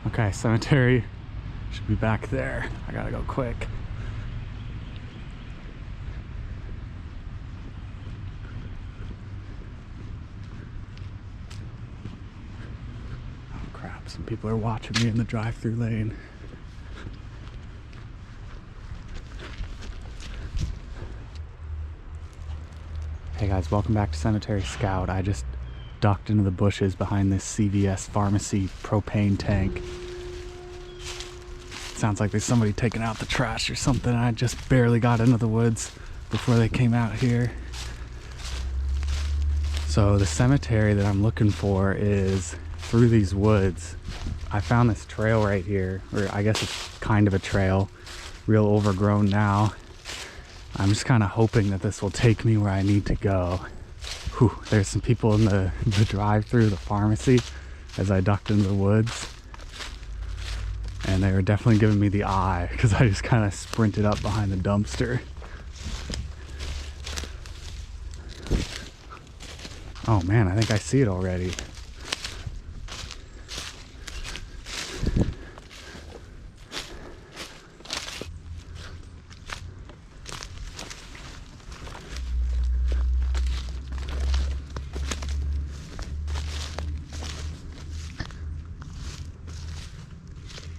Okay, cemetery should be back there. I gotta go quick. Oh crap, some people are watching me in the drive-through lane. Hey guys, welcome back to Cemetery Scout. I just ducked into the bushes behind this CVS pharmacy propane tank. Sounds like there's somebody taking out the trash or something. I just barely got into the woods before they came out here. So the cemetery that I'm looking for is through these woods. I found this trail right here, or I guess it's kind of a trail, real overgrown now. I'm just kind of hoping that this will take me where I need to go. Whew, there's some people in the drive-through the pharmacy as I ducked into the woods. And they were definitely giving me the eye because I just kind of sprinted up behind the dumpster. Oh man, I think I see it already.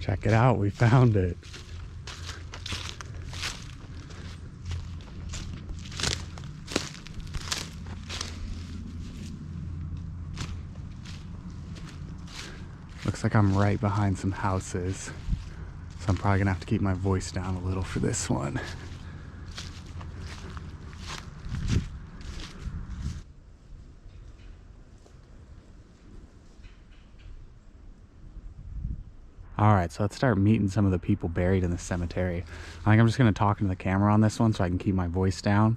Check it out, we found it. Looks like I'm right behind some houses, so I'm probably gonna have to keep my voice down a little for this one. Alright, so let's start meeting some of the people buried in the cemetery. I think I'm just going to talk into the camera on this one so I can keep my voice down.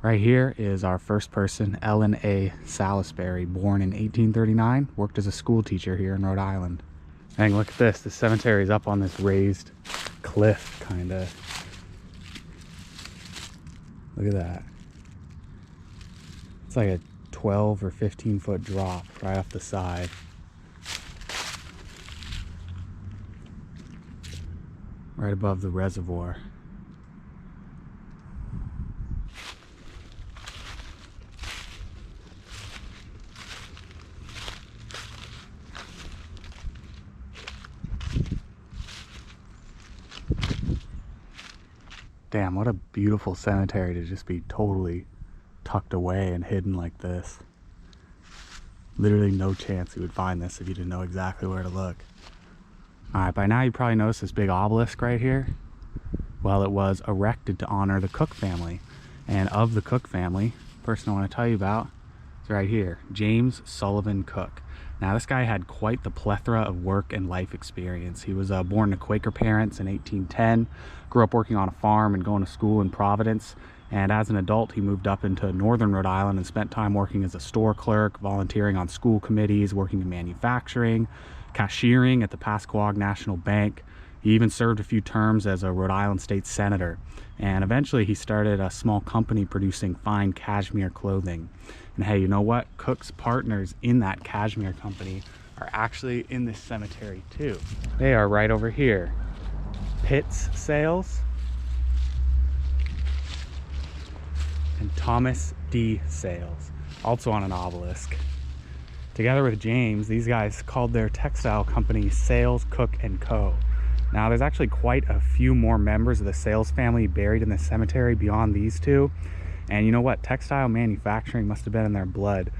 Right here is our first person, Ellen A. Salisbury, born in 1839, worked as a school teacher here in Rhode Island. Dang, look at this. The cemetery is up on this raised cliff, kind of. Look at that. It's like a 12 or 15 foot drop right off the side. Right above the reservoir. Damn, what a beautiful cemetery to just be totally tucked away and hidden like this. Literally no chance you would find this if you didn't know exactly where to look. Alright, by now you probably noticed this big obelisk right here. Well, it was erected to honor the Cook family. And of the Cook family, the person I want to tell you about is right here, James Sullivan Cook. Now this guy had quite the plethora of work and life experience. He was born to Quaker parents in 1810, grew up working on a farm and going to school in Providence. And as an adult, he moved up into northern Rhode Island and spent time working as a store clerk, volunteering on school committees, working in manufacturing, cashiering at the Pasquag National Bank. He even served a few terms as a Rhode Island state senator. And eventually he started a small company producing fine cashmere clothing. And hey, you know what? Cook's partners in that cashmere company are actually in this cemetery too. They are right over here. Pitts Sayles and Thomas D. Sayles, also on an obelisk. Together with James, these guys called their textile company Sayles, Cook & Co. Now there's actually quite a few more members of the Sayles family buried in the cemetery beyond these two. And you know what? Textile manufacturing must have been in their blood,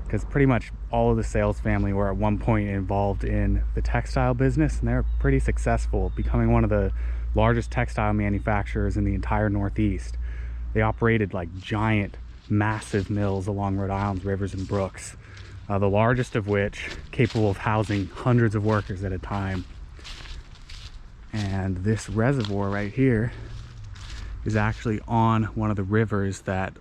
because pretty much all of the Sayles family were at one point involved in the textile business, and they're pretty successful, becoming one of the largest textile manufacturers in the entire Northeast. They operated like giant, massive mills along Rhode Island's rivers and brooks. The largest of which capable of housing hundreds of workers at a time. And this reservoir right here is actually on one of the rivers that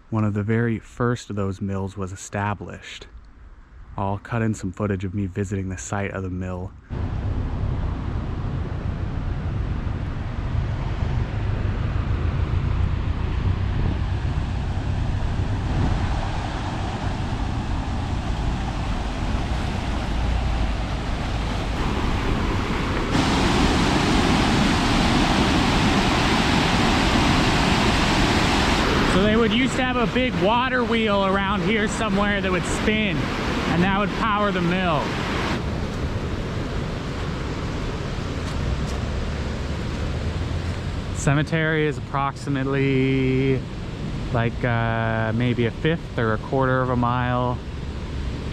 one of the very first of those mills was established. I'll cut in some footage of me visiting the site of the mill. would used to have a big water wheel around here somewhere that would spin, and that would power the mill. Cemetery is approximately like maybe a fifth or a quarter of a mile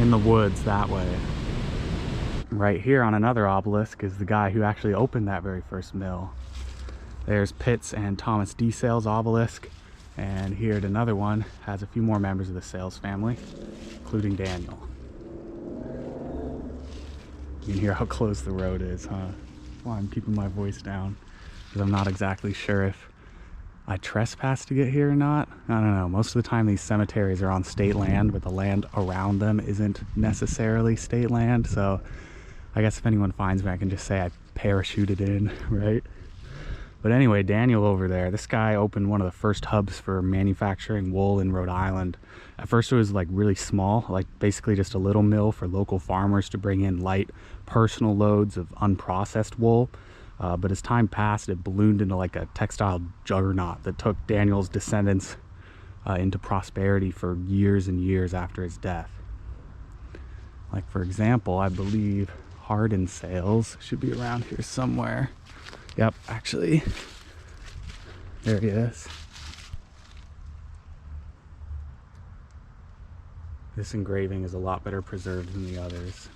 in the woods that way. Right here on another obelisk is the guy who actually opened that very first mill. There's Pitts and Thomas D. Sayles obelisk, and here at another one has a few more members of the Sayles family, including Daniel. You can hear how close the road is, huh? That's why I'm keeping my voice down, because I'm not exactly sure if I trespassed to get here or not. I don't know. Most of the time these cemeteries are on state land, but the land around them isn't necessarily state land, so I guess if anyone finds me, I can just say I parachuted in, right? But anyway, Daniel over there, this guy opened one of the first hubs for manufacturing wool in Rhode Island. At first it was like really small, like basically just a little mill for local farmers to bring in light personal loads of unprocessed wool. But as time passed, it ballooned into like a textile juggernaut that took Daniel's descendants into prosperity for years and years after his death. Like, for example, I believe Hardin Sayles should be around here somewhere. Yep, actually, there he is. This engraving is a lot better preserved than the others.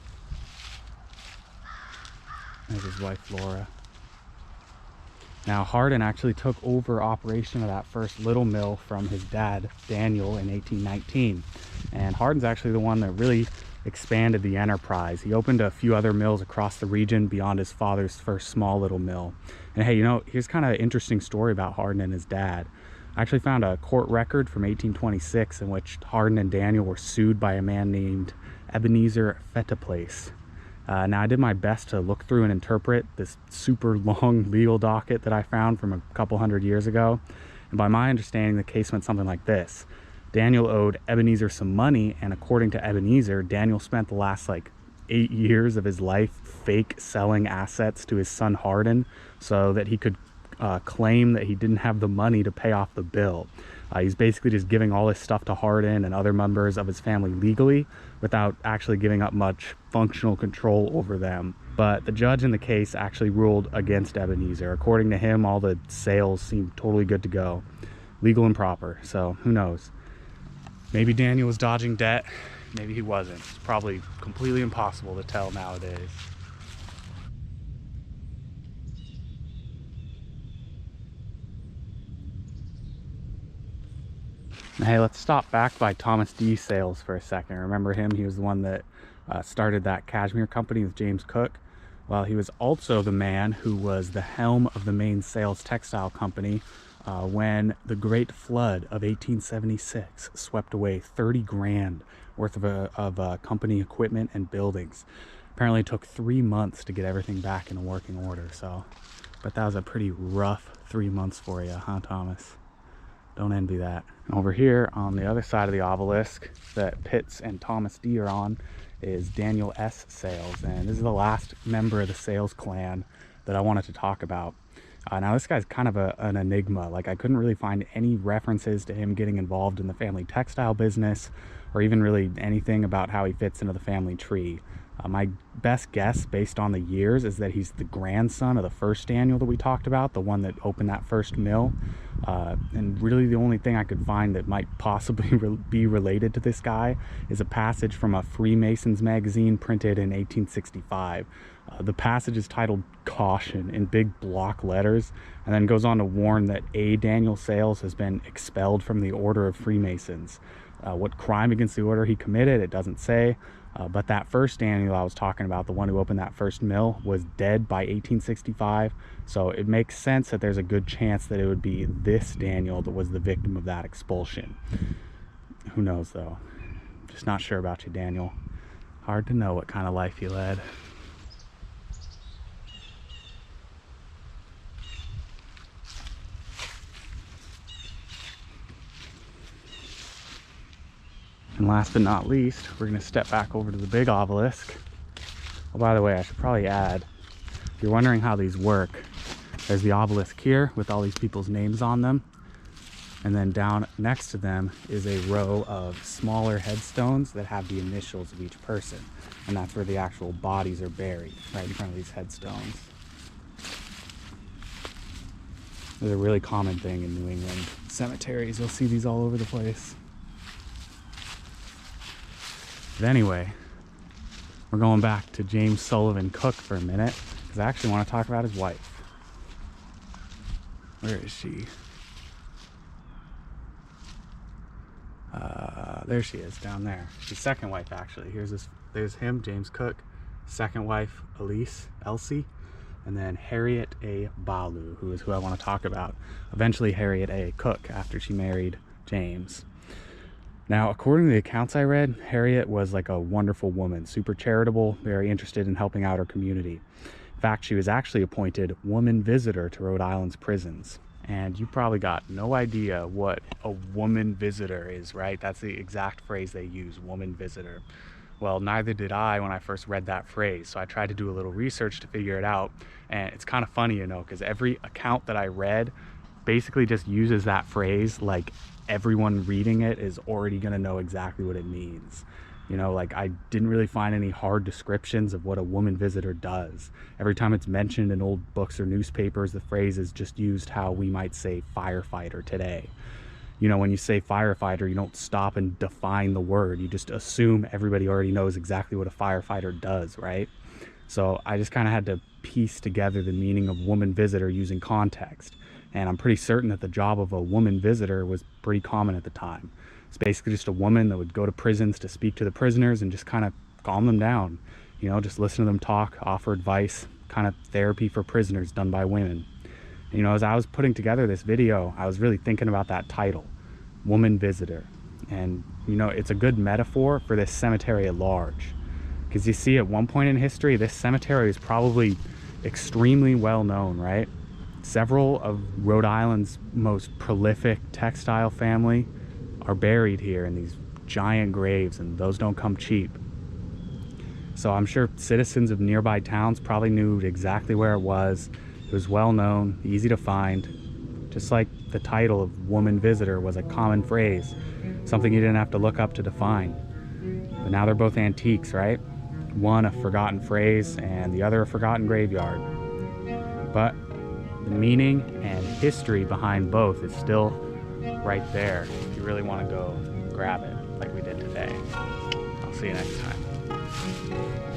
There's his wife, Laura. Now, Hardin actually took over operation of that first little mill from his dad, Daniel, in 1819. And Hardin's actually the one that really expanded the enterprise. He opened a few other mills across the region beyond his father's first small little mill. And hey, you know, here's kind of an interesting story about Hardin and his dad. I actually found a court record from 1826 in which Hardin and Daniel were sued by a man named Ebenezer Fetteplace. Now, I did my best to look through and interpret this super long legal docket that I found from a couple hundred years ago. And by my understanding, the case went something like this. Daniel owed Ebenezer some money, and according to Ebenezer, Daniel spent the last like 8 years of his life fake selling assets to his son Hardin so that he could claim that he didn't have the money to pay off the bill. He's basically just giving all his stuff to Hardin and other members of his family legally without actually giving up much functional control over them. But the judge in the case actually ruled against Ebenezer. According to him, all the sales seemed totally good to go, legal and proper. So who knows? Maybe Daniel was dodging debt, maybe he wasn't. It's probably completely impossible to tell nowadays. Hey, let's stop back by Thomas D. Sayles for a second. Remember him? He was the one that started that cashmere company with James Cook. Well, he was also the man who was the helm of the main Sayles textile company when the Great Flood of 1876 swept away 30 grand worth of company equipment and buildings. Apparently it took 3 months to get everything back in working order. So, but that was a pretty rough 3 months for you, huh, Thomas? Don't envy that. Over here on the other side of the obelisk that Pitts and Thomas D are on is Daniel S. Sayles, and this is the last member of the Sayles clan that I wanted to talk about. Now this guy's kind of an enigma. Like, I couldn't really find any references to him getting involved in the family textile business or even really anything about how he fits into the family tree. My best guess based on the years is that he's the grandson of the first Daniel that we talked about, the one that opened that first mill. And really the only thing I could find that might possibly be related to this guy is a passage from a Freemasons magazine printed in 1865. The passage is titled "Caution" in big block letters, and then goes on to warn that A. Daniel Sayles has been expelled from the Order of Freemasons. What crime against the order he committed, it doesn't say. But that first Daniel I was talking about, the one who opened that first mill, was dead by 1865. So it makes sense that there's a good chance that it would be this Daniel that was the victim of that expulsion. Who knows, though? Just not sure about you, Daniel. Hard to know what kind of life you led. And last but not least, we're going to step back over to the big obelisk. Oh, by the way, I should probably add, if you're wondering how these work, there's the obelisk here with all these people's names on them. And then down next to them is a row of smaller headstones that have the initials of each person. And that's where the actual bodies are buried, right in front of these headstones. It's a really common thing in New England cemeteries. You'll see these all over the place. But anyway, we're going back to James Sullivan Cook for a minute, because I actually want to talk about his wife. Where is she? There she is, down there. His second wife, actually. There's him, James Cook. Second wife, Elsie. And then Harriet A. Ballou, who is who I want to talk about. Eventually Harriet A. Cook, after she married James. Now, according to the accounts I read, Harriet was like a wonderful woman, super charitable, very interested in helping out her community. In fact, she was actually appointed woman visitor to Rhode Island's prisons. And you probably got no idea what a woman visitor is, right? That's the exact phrase they use, woman visitor. Well, neither did I when I first read that phrase. So I tried to do a little research to figure it out. And it's kind of funny, you know, because every account that I read basically just uses that phrase like everyone reading it is already going to know exactly what it means. You know, like I didn't really find any hard descriptions of what a woman visitor does. Every time it's mentioned in old books or newspapers, the phrase is just used how we might say firefighter today. You know, when you say firefighter, you don't stop and define the word. You just assume everybody already knows exactly what a firefighter does, right? So I just kind of had to piece together the meaning of woman visitor using context. And I'm pretty certain that the job of a woman visitor was pretty common at the time. It's basically just a woman that would go to prisons to speak to the prisoners and just kind of calm them down. You know, just listen to them talk, offer advice, kind of therapy for prisoners done by women. And, you know, as I was putting together this video, I was really thinking about that title, Woman Visitor. And, you know, it's a good metaphor for this cemetery at large. Because you see, at one point in history, this cemetery is probably extremely well known, right? Several of Rhode Island's most prolific textile family are buried here in these giant graves, and those don't come cheap. So I'm sure citizens of nearby towns probably knew exactly where it was. It was well known, easy to find, just like the title of Woman Visitor was a common phrase, something you didn't have to look up to define. But now they're both antiques, right? One a forgotten phrase and the other a forgotten graveyard. But the meaning and history behind both is still right there if you really want to go grab it like we did today. I'll see you next time.